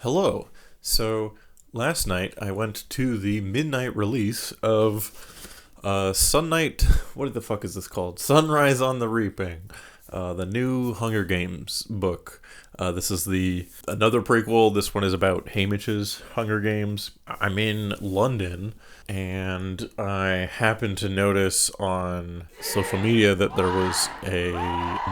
Hello. So last night I went to the midnight release of Sun Night. What the fuck is this called? Sunrise on the Reaping, the new Hunger Games book. This is the another prequel. This one is about Haymitch's Hunger Games. I'm in London, and I happened to notice on social media that there was a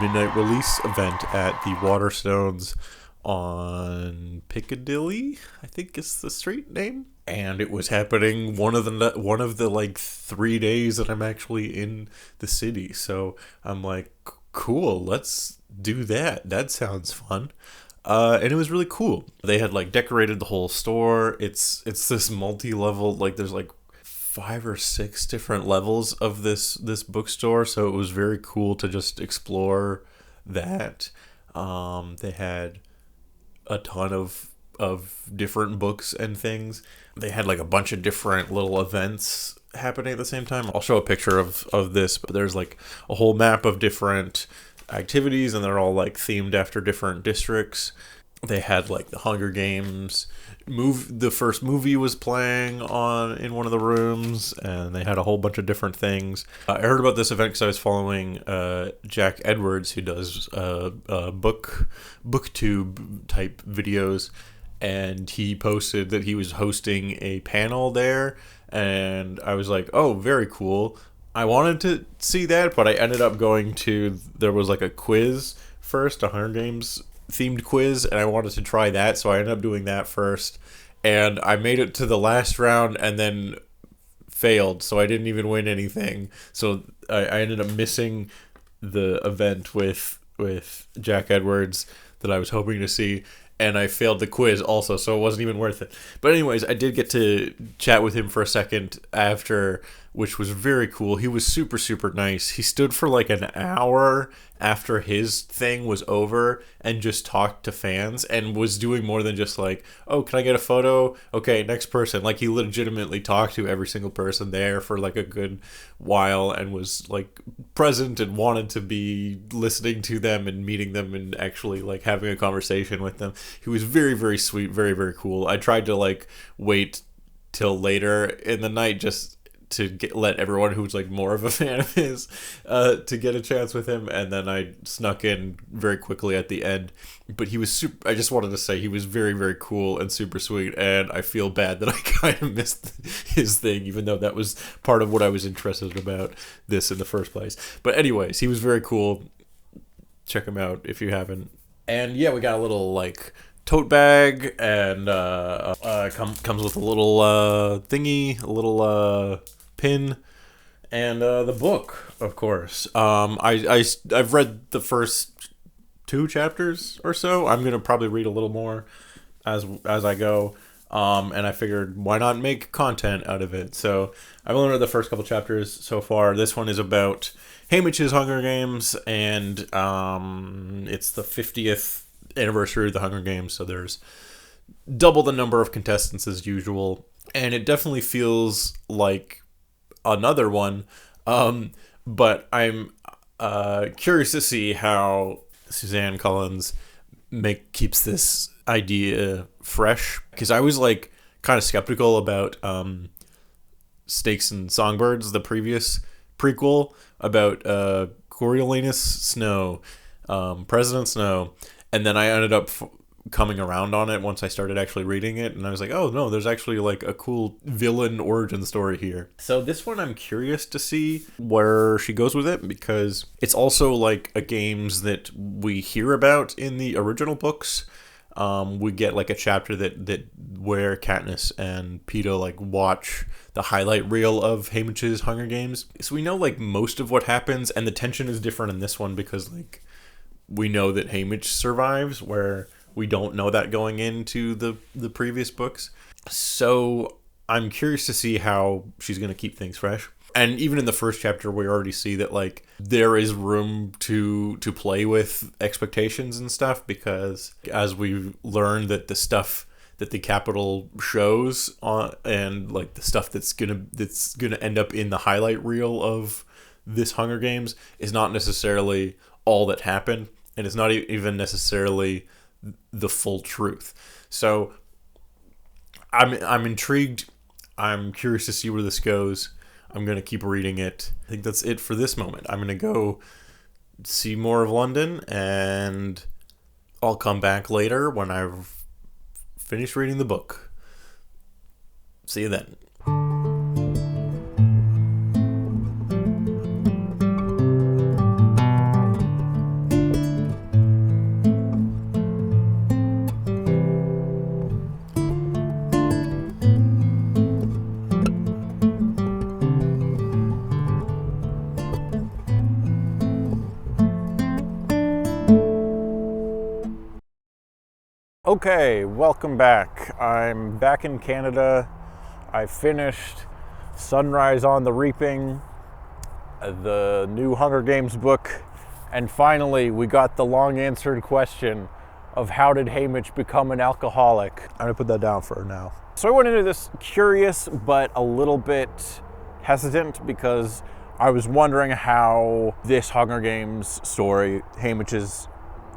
midnight release event at the Waterstones on Piccadilly, I think is the street name, and it was happening one of the like 3 days that I'm actually in the city. So I'm like, cool, let's do that. That sounds fun. And it was really cool. They had like decorated the whole store. It's this multi-level, like there's like 5 or 6 different levels of this bookstore. So it was very cool to just explore that. They had a ton of different books and things. They had like a bunch of different little events happening at the same time. I'll show a picture of this, but there's like a whole map of different activities, and they're all like themed after different districts. They had like the Hunger Games the first movie was playing on in one of the rooms, and they had a whole bunch of different things. I heard about this event because I was following Jack Edwards, who does booktube type videos, and he posted that he was hosting a panel there, and I was like, oh, very cool. I wanted to see that, but I ended up there was like a quiz first, a Hunger Games themed quiz, and I wanted to try that, so I ended up doing that first, and I made it to the last round and then failed, so I didn't even win anything. So I ended up missing the event with Jack Edwards that I was hoping to see, and I failed the quiz also, so it wasn't even worth it. But anyways, I did get to chat with him for a second after, which was very cool. He was super, super nice. He stood for like an hour after his thing was over and just talked to fans, and was doing more than just like, oh, can I get a photo? Okay, next person. Like, he legitimately talked to every single person there for like a good while, and was like present and wanted to be listening to them and meeting them and actually like having a conversation with them. He was very, very sweet, very, very cool. I tried to like wait till later in the night just to let everyone who's like more of a fan of his to get a chance with him, and then I snuck in very quickly at the end. But he was super. I just wanted to say he was very, very cool and super sweet, and I feel bad that I kind of missed his thing, even though that was part of what I was interested about this in the first place. But anyways, he was very cool. Check him out if you haven't. And yeah, we got a little like tote bag, and comes with a little thingy, a little pin, and the book, of course. I've read the first 2 chapters or so. I'm gonna probably read a little more as I go, and I figured, why not make content out of it? So I've only read the first couple chapters so far. This one is about Haymitch's Hunger Games, and it's the 50th anniversary of the Hunger Games, so there's double the number of contestants as usual, and it definitely feels like another one, but I'm curious to see how Suzanne Collins keeps this idea fresh, because I was like kind of skeptical about Snakes and Songbirds, the previous prequel about Coriolanus Snow, President Snow, and then I ended up coming around on it once I started actually reading it, and I was like, oh no, there's actually like a cool villain origin story here. So this one, I'm curious to see where she goes with it, because it's also like a games that we hear about in the original books. We get like a chapter that where Katniss and Peeta like watch the highlight reel of Haymitch's Hunger Games, so we know like most of what happens, and the tension is different in this one because like we know that Haymitch survives, where we don't know that going into the previous books. So I'm curious to see how she's going to keep things fresh. And even in the first chapter, we already see that like there is room to play with expectations and stuff, because as we learn that the stuff that the Capitol shows on, and like the stuff that's gonna end up in the highlight reel of this Hunger Games, is not necessarily all that happened, and it's not even necessarily the full truth. So I'm intrigued. I'm curious to see where this goes. I'm going to keep reading it. I think that's it for this moment. I'm going to go see more of London, and I'll come back later when I've finished reading the book. See you then. Okay, welcome back. I'm back in Canada. I finished Sunrise on the Reaping, the new Hunger Games book, and finally we got the long answered question of how did Haymitch become an alcoholic? I'm gonna put that down for now. So I went into this curious but a little bit hesitant because I was wondering how this Hunger Games story, Haymitch's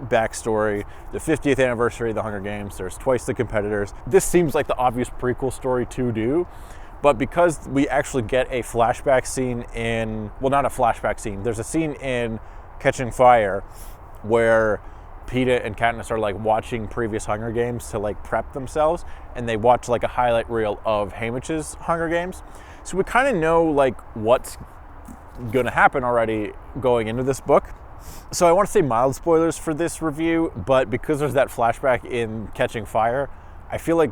backstory, the 50th anniversary of the Hunger Games, there's twice the competitors. This seems like the obvious prequel story to do, but because we actually get a flashback scene in, well, not a flashback scene, there's a scene in Catching Fire where Peeta and Katniss are like watching previous Hunger Games to like prep themselves, and they watch like a highlight reel of Haymitch's Hunger Games. So we kind of know like what's gonna happen already going into this book. So I want to say mild spoilers for this review, but because there's that flashback in Catching Fire, I feel like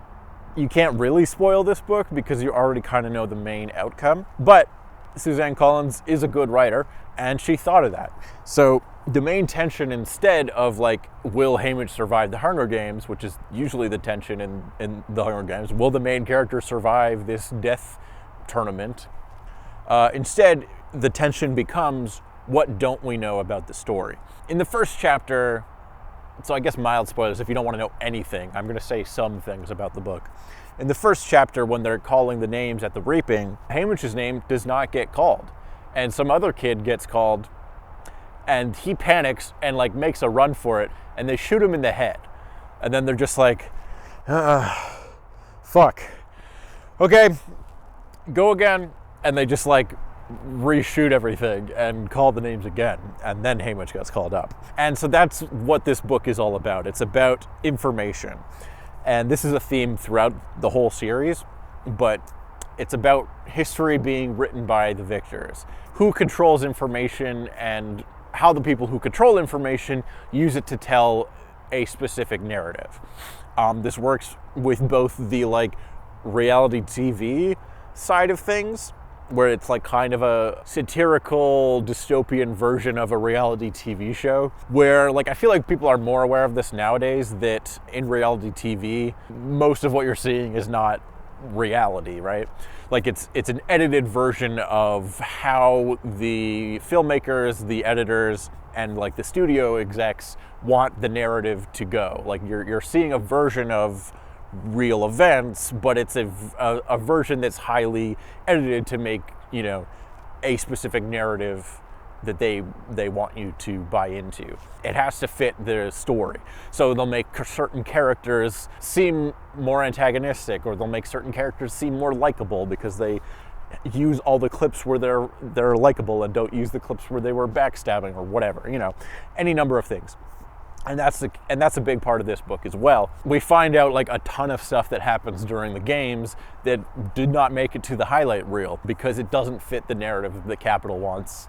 you can't really spoil this book because you already kind of know the main outcome. But Suzanne Collins is a good writer, and she thought of that. So the main tension, instead of like, will Haymitch survive the Hunger Games, which is usually the tension in the Hunger Games, will the main character survive this death tournament? Instead, the tension becomes, what don't we know about the story? In the first chapter, so I guess mild spoilers if you don't want to know anything, I'm going to say some things about the book. In the first chapter, when they're calling the names at the reaping, Haymitch's name does not get called. And some other kid gets called, and he panics and like makes a run for it, and they shoot him in the head. And then they're just like, fuck. Okay, go again. And they just like reshoot everything and call the names again, and then Haymitch gets called up. And so that's what this book is all about. It's about information, and this is a theme throughout the whole series, but it's about history being written by the victors, who controls information, and how the people who control information use it to tell a specific narrative. This works with both the like reality TV side of things, where it's like kind of a satirical dystopian version of a reality TV show, where like I feel like people are more aware of this nowadays, that in reality TV most of what you're seeing is not reality, right? Like it's an edited version of how the filmmakers, the editors, and like the studio execs want the narrative to go. Like you're seeing a version of real events, but it's a version that's highly edited to make, you know, a specific narrative that they want you to buy into. It has to fit the story. So they'll make certain characters seem more antagonistic, or they'll make certain characters seem more likable because they use all the clips where they're likable and don't use the clips where they were backstabbing or whatever, you know, any number of things. And that's a big part of this book as well. We find out like a ton of stuff that happens during the games that did not make it to the highlight reel because it doesn't fit the narrative that Capital wants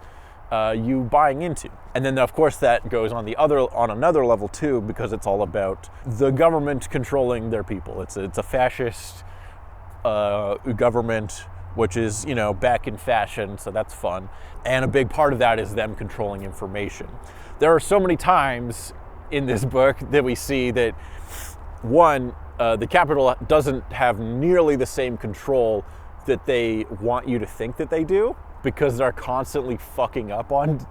you buying into. And then of course that goes on another level too, because it's all about the government controlling their people. It's a fascist government, which is, you know, back in fashion, so that's fun. And a big part of that is them controlling information. There are so many times in this book that we see that, one, the Capitol doesn't have nearly the same control that they want you to think that they do, because they're constantly fucking up on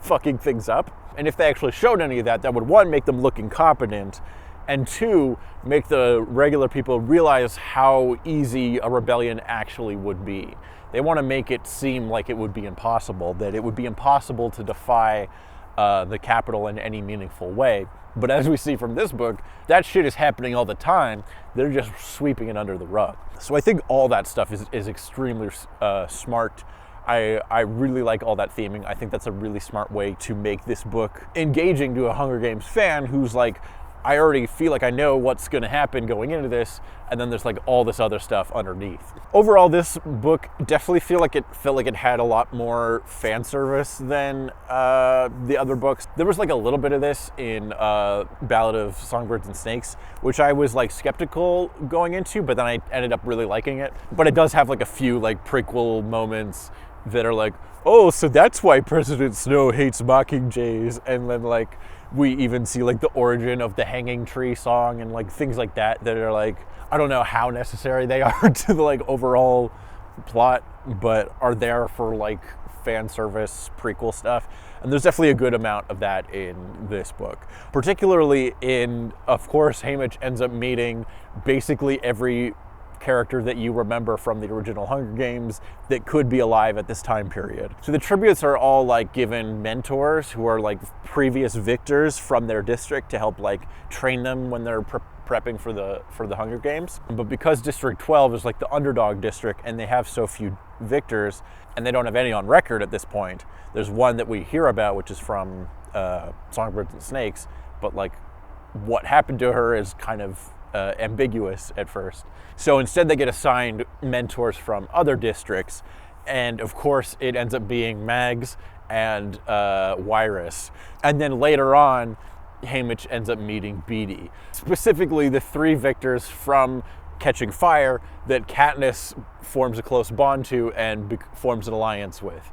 fucking things up. And if they actually showed any of that, that would, one, make them look incompetent, and two, make the regular people realize how easy a rebellion actually would be. They want to make it seem like it would be impossible, that it would be impossible to defy the capital in any meaningful way. But as we see from this book, that shit is happening all the time. They're just sweeping it under the rug. So I think all that stuff is extremely smart. I really like all that theming. I think that's a really smart way to make this book engaging to a Hunger Games fan who's like, I already feel like I know what's going to happen going into this, and then there's like all this other stuff underneath. Overall, this book definitely felt like it had a lot more fan service than the other books. There was like a little bit of this in Ballad of Songbirds and Snakes, which I was like skeptical going into, but then I ended up really liking it. But it does have like a few like prequel moments that are like, oh, so that's why President Snow hates mockingjays, and then like we even see like the origin of the Hanging Tree song and like things like that are like, I don't know how necessary they are to the like overall plot, but are there for like fan service prequel stuff. And there's definitely a good amount of that in this book. Particularly in, of course, Haymitch ends up meeting basically every character that you remember from the original Hunger Games that could be alive at this time period. So the tributes are all like given mentors who are like previous victors from their district to help like train them when they're prepping for the Hunger Games. But because District 12 is like the underdog district and they have so few victors and they don't have any on record at this point, there's one that we hear about, which is from Songbirds and Snakes, but like what happened to her is kind of ambiguous at first. So instead they get assigned mentors from other districts, and of course it ends up being Mags and Wyrus. And then later on, Haymitch ends up meeting Beatty. Specifically the three victors from Catching Fire that Katniss forms a close bond to and forms an alliance with.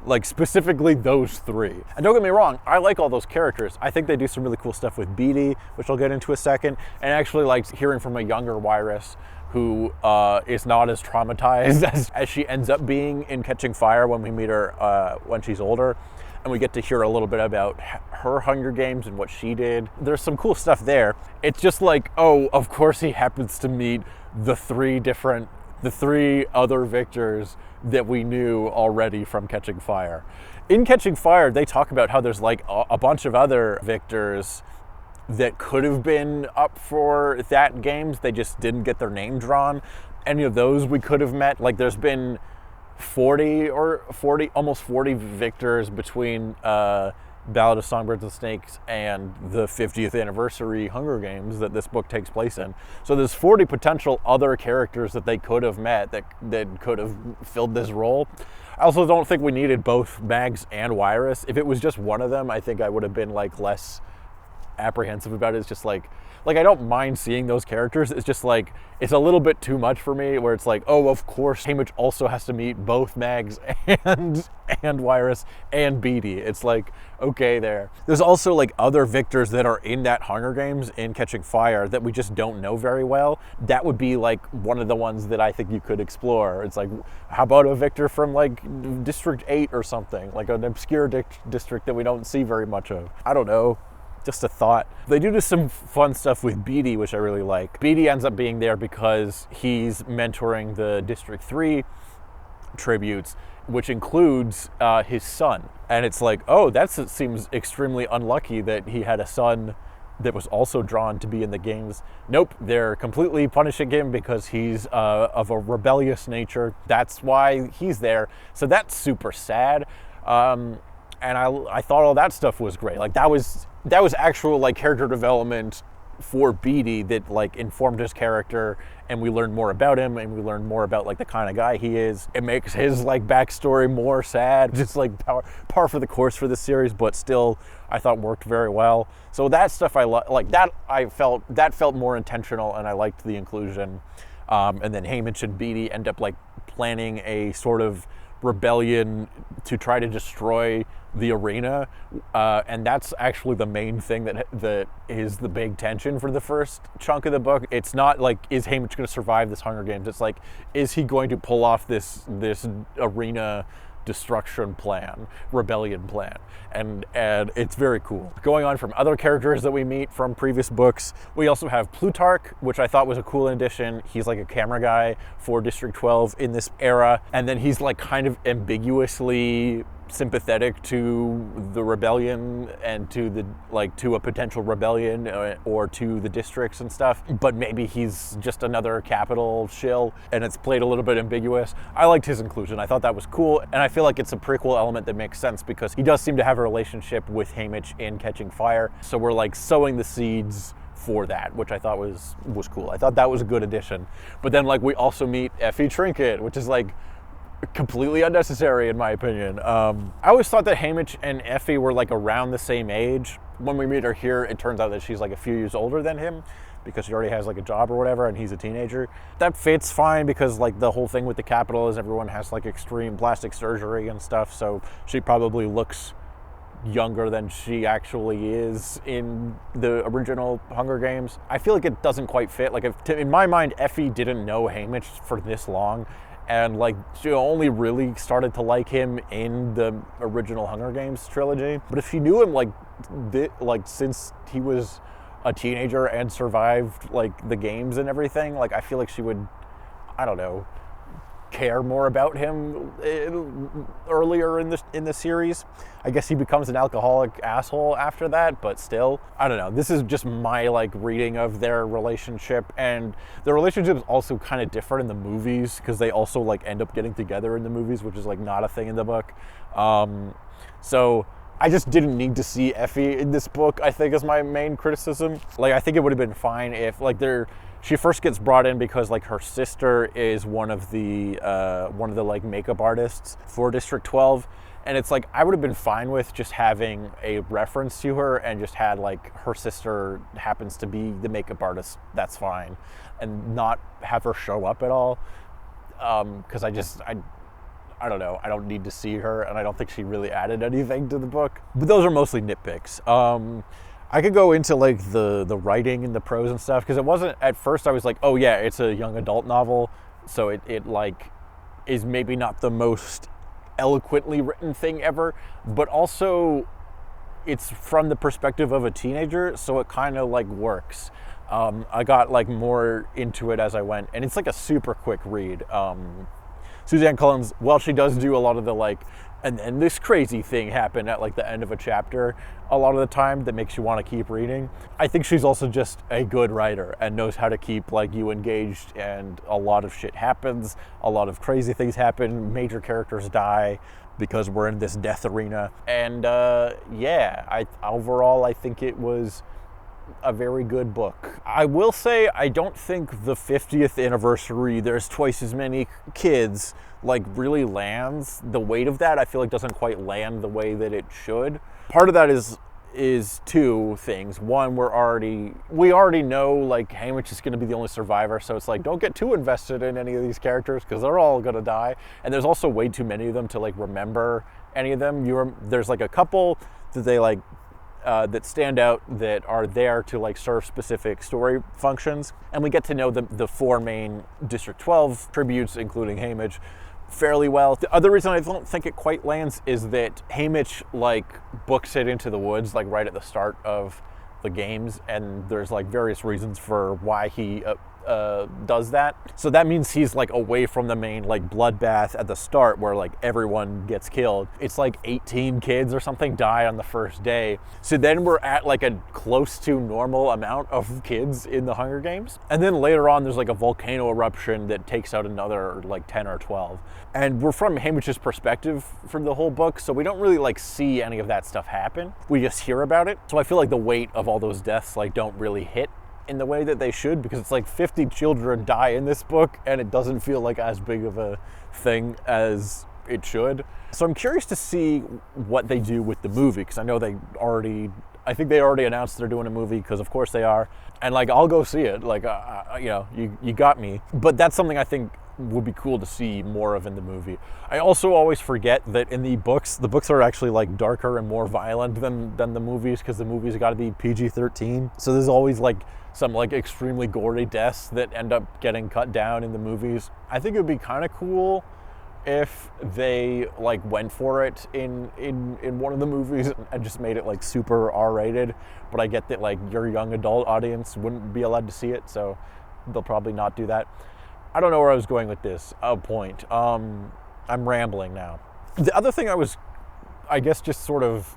Like specifically those three. And don't get me wrong, I like all those characters. I think they do some really cool stuff with Beatty, which I'll get into a second, and actually like hearing from a younger Wyrus who is not as traumatized as she ends up being in Catching Fire when we meet her when she's older. And we get to hear a little bit about her Hunger Games and what she did. There's some cool stuff there. It's just like, oh, of course he happens to meet the three other victors that we knew already from Catching Fire. In Catching Fire, they talk about how there's like a bunch of other victors that could have been up for that games. They just didn't get their name drawn. Any of those we could have met. Like there's been almost 40 victors between Ballad of Songbirds and Snakes and the 50th anniversary Hunger Games that this book takes place in. So there's 40 potential other characters that they could have met that could have filled this role. I also don't think we needed both Mags and Wyrus. If it was just one of them, I think I would have been like less apprehensive about it. It's just like I don't mind seeing those characters. It's just like, it's a little bit too much for me where it's like, oh, of course, Haymitch also has to meet both Mags and Wyrus and Beatty. It's like, okay, there. There's also like other victors that are in that Hunger Games in Catching Fire that we just don't know very well. That would be like one of the ones that I think you could explore. It's like, how about a victor from like District 8 or something, like an obscure district that we don't see very much of? I don't know. Just a thought. They do some fun stuff with Beatty, which I really like. Beatty ends up being there because he's mentoring the District 3 tributes, which includes his son. And it's like, oh, that seems extremely unlucky that he had a son that was also drawn to be in the games. Nope, they're completely punishing him because he's of a rebellious nature. That's why he's there. So that's super sad. And I thought all that stuff was great. Like that was actual like character development for Beatty that like informed his character, and we learned more about him, and we learned more about like the kind of guy he is. It makes his like backstory more sad, just like par for the course for this series, but still I thought worked very well. So that stuff that felt more intentional, and I liked the inclusion. And then Haymitch and Beatty end up like planning a sort of rebellion to try to destroy the arena, and that's actually the main thing that is the big tension for the first chunk of the book. It's not like, is Haymitch going to survive this Hunger Games? It's like, is he going to pull off this arena destruction plan, rebellion plan? And it's very cool. Going on from other characters that we meet from previous books, we also have Plutarch, which I thought was a cool addition. He's like a camera guy for District 12 in this era, and then he's like kind of ambiguously sympathetic to the rebellion and to a potential rebellion or to the districts and stuff, but maybe he's just another capital shill and it's played a little bit ambiguous. I liked his inclusion. I thought that was cool, and I feel like it's a prequel element that makes sense because he does seem to have a relationship with Haymitch in Catching Fire, so we're like sowing the seeds for that, which I thought was cool. I thought that was a good addition. But then like we also meet Effie Trinket, which is like completely unnecessary in my opinion. I always thought that Haymitch and Effie were like around the same age. When we meet her here, it turns out that she's like a few years older than him because she already has like a job or whatever and he's a teenager. That fits fine because like the whole thing with the Capitol is everyone has like extreme plastic surgery and stuff, so she probably looks younger than she actually is in the original Hunger Games. I feel like it doesn't quite fit. Like in my mind, Effie didn't know Haymitch for this long, and like she only really started to like him in the original Hunger Games trilogy. But if she knew him like since he was a teenager and survived like the games and everything, like I feel like she would, I don't know, care more about him earlier in the series. I guess he becomes an alcoholic asshole after that, but still, I don't know. This is just my like reading of their relationship, and the relationship is also kind of different in the movies because they also like end up getting together in the movies, which is like not a thing in the book. So I just didn't need to see Effie in this book, I think, is my main criticism. Like I think it would have been fine if like she first gets brought in because like her sister is one of the like makeup artists for District 12, and it's like I would have been fine with just having a reference to her and just had like her sister happens to be the makeup artist. That's fine, and not have her show up at all because I don't know. I don't need to see her, and I don't think she really added anything to the book. But those are mostly nitpicks. I could go into like the writing and the prose and stuff because it wasn't, at first I was like, oh yeah, it's a young adult novel, so it like is maybe not the most eloquently written thing ever, but also it's from the perspective of a teenager, so it kind of like works. I got like more into it as I went, and it's like a super quick read. Suzanne Collins, well, she does do a lot of the like, and then this crazy thing happened at like the end of a chapter a lot of the time that makes you want to keep reading. I think she's also just a good writer and knows how to keep like you engaged, and a lot of shit happens, a lot of crazy things happen, major characters die because we're in this death arena. And overall I think it was a very good book. I will say I don't think the 50th anniversary, there's twice as many kids, like really lands. The weight of that I feel like doesn't quite land the way that it should. Part of that is two things. One, we already know like Haymitch is going to be the only survivor, so it's like don't get too invested in any of these characters because they're all going to die, and there's also way too many of them to like remember any of them. There's like a couple that they like that stand out that are there to like serve specific story functions, and we get to know the four main District 12 tributes, including Haymitch, fairly well. The other reason I don't think it quite lands is that Haymitch like books it into the woods like right at the start of the games, and there's like various reasons for why he does that. So that means he's like away from the main like bloodbath at the start where like everyone gets killed. It's like 18 kids or something die on the first day. So then we're at like a close to normal amount of kids in the Hunger Games. And then later on there's like a volcano eruption that takes out another like 10 or 12. And we're from Haymitch's perspective for the whole book, so we don't really like see any of that stuff happen. We just hear about it. So I feel like the weight of all those deaths like don't really hit in the way that they should, because it's like 50 children die in this book and it doesn't feel like as big of a thing as it should. So I'm curious to see what they do with the movie, because I know I think they already announced they're doing a movie, because of course they are, and like I'll go see it, like you got me. But that's something I think would be cool to see more of in the movie. I also always forget that in the books are actually like darker and more violent than the movies, because the movies got to be PG-13. So there's always like some like extremely gory deaths that end up getting cut down in the movies. I think it would be kind of cool if they like went for it in one of the movies and just made it like super R-rated. But I get that like your young adult audience wouldn't be allowed to see it, so they'll probably not do that. I don't know where I was going with this point. I'm rambling now. The other thing I was I guess just sort of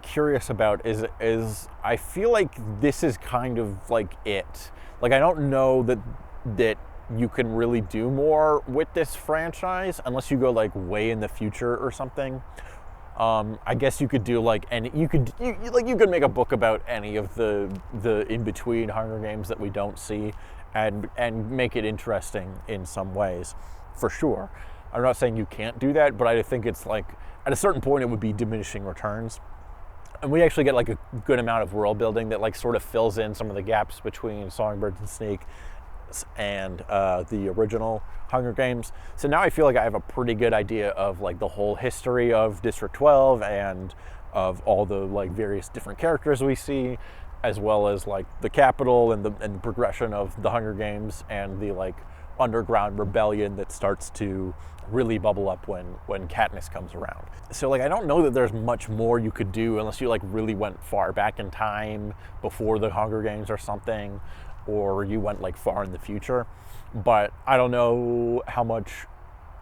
curious about is I feel like this is kind of like it. Like, I don't know that you can really do more with this franchise unless you go like way in the future or something. I guess you could do like you could make a book about any of the in between Hunger Games that we don't see, and make it interesting in some ways, for sure. I'm not saying you can't do that, but I think it's like at a certain point it would be diminishing returns. And we actually get like a good amount of world building that like sort of fills in some of the gaps between Songbirds and Snakes and the original Hunger Games. So now I feel like I have a pretty good idea of like the whole history of District 12 and of all the like various different characters we see, as well as like the capital and the progression of the Hunger Games and the like underground rebellion that starts to really bubble up when Katniss comes around. So like I don't know that there's much more you could do unless you like really went far back in time before the Hunger Games or something, or you went like far in the future. But I don't know how much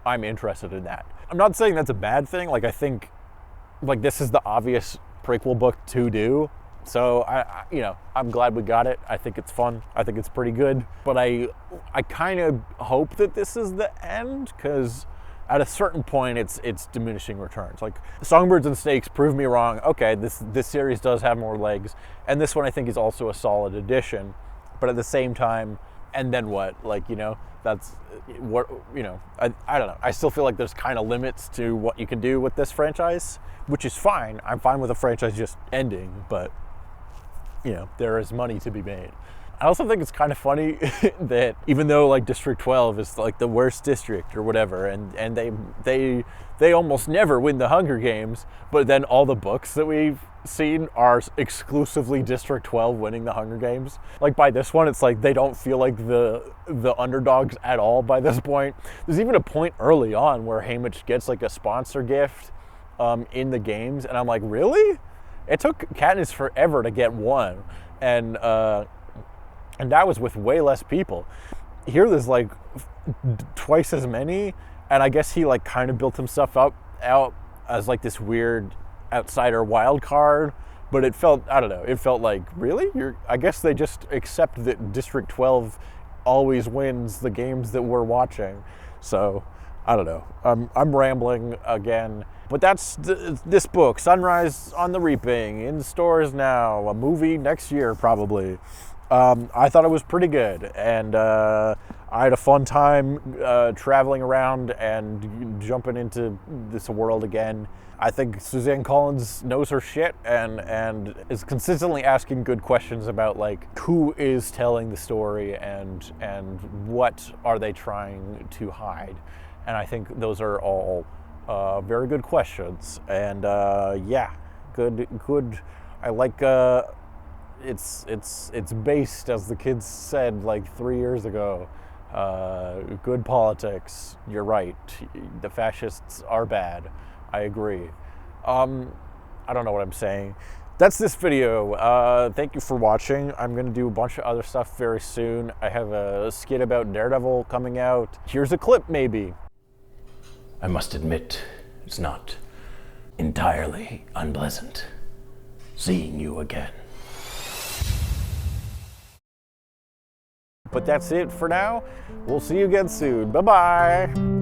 I'm interested in that. I'm not saying that's a bad thing. Like I think like this is the obvious prequel book to do. So I'm glad we got it. I think it's fun. I think it's pretty good. But I kind of hope that this is the end, because at a certain point it's diminishing returns. Like Songbirds and Snakes proved me wrong. Okay, this series does have more legs, and this one I think is also a solid addition. But at the same time, and then what? Like, that's what, I don't know. I still feel like there's kind of limits to what you can do with this franchise, which is fine. I'm fine with a franchise just ending, but there is money to be made. I also think it's kind of funny that even though like District 12 is like the worst district or whatever, and they almost never win the Hunger Games, but then all the books that we've seen are exclusively District 12 winning the Hunger Games. Like by this one, it's like they don't feel like the underdogs at all by this point. There's even a point early on where Haymitch gets like a sponsor gift in the games, and I'm like, really? It took Katniss forever to get one, and that was with way less people. Here there's like twice as many, and I guess he like kind of built himself out as like this weird outsider wild card, but it felt, I don't know, it felt like, really? I guess they just accept that District 12 always wins the games that we're watching. So I don't know. I'm rambling again. But that's this book, Sunrise on the Reaping, in stores now, a movie next year probably. I thought it was pretty good, and I had a fun time traveling around and jumping into this world again. I think Suzanne Collins knows her shit and is consistently asking good questions about like who is telling the story and what are they trying to hide. And I think those are all very good questions. And good. I like it's based, as the kids said like 3 years ago. Good politics. You're right. The fascists are bad. I agree. I don't know what I'm saying. That's this video. Thank you for watching. I'm going to do a bunch of other stuff very soon. I have a skit about Daredevil coming out. Here's a clip, maybe. I must admit, it's not entirely unpleasant seeing you again. But that's it for now. We'll see you again soon. Bye-bye.